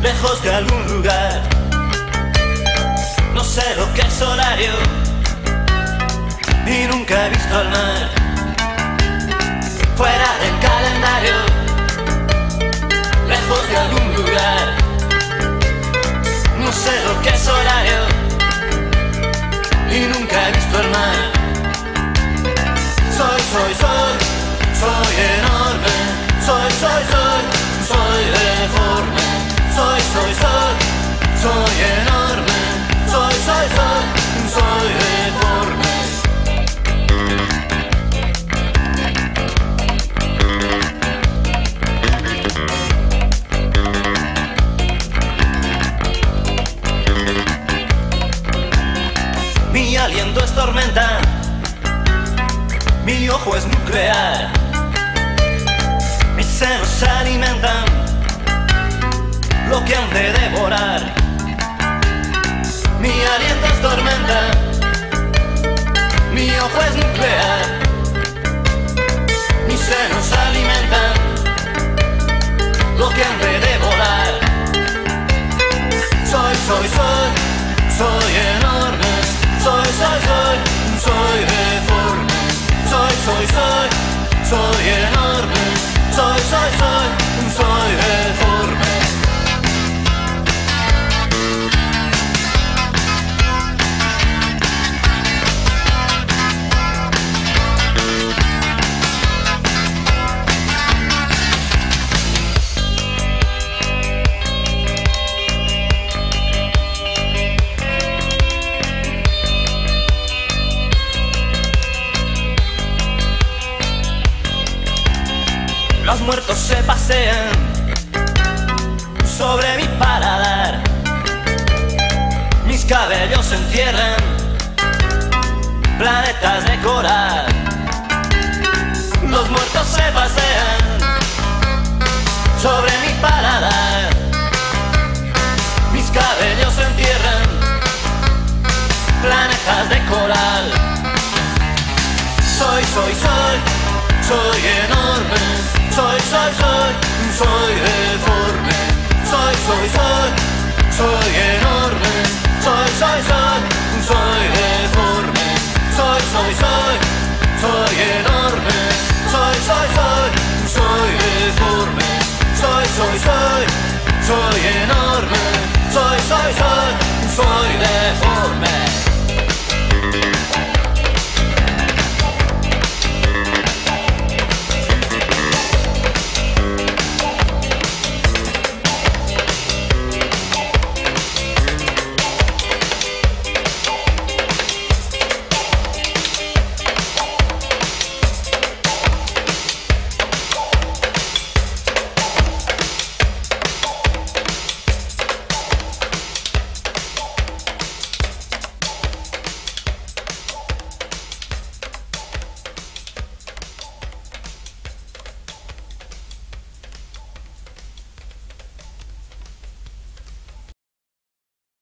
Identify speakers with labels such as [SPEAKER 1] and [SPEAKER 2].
[SPEAKER 1] lejos de algún lugar. No sé lo que es horario y nunca he visto al mar. Fuera del calendario, lejos de algún lugar. No sé lo que es horario y nunca he visto el mar. Soy enorme. Soy deforme. Soy enorme. Soy deforme. Mi aliento es tormenta, mi ojo es nuclear, mis senos se alimentan lo que han de devorar. Mi aliento es tormenta, mi ojo es nuclear, mis senos se alimentan lo que han de devorar. Soy enorme. Soy deforme. Soy enorme. Soy deforme. Los muertos se pasean sobre mi paladar, mis cabellos se encierran planetas de coral. Los muertos se pasean sobre mi paladar, mis cabellos se entierran planetas de coral. Soy enorme. Soy deforme. Soy enorme. Soy deforme. Soy enorme. Soy deforme. Soy enorme. Soy deforme.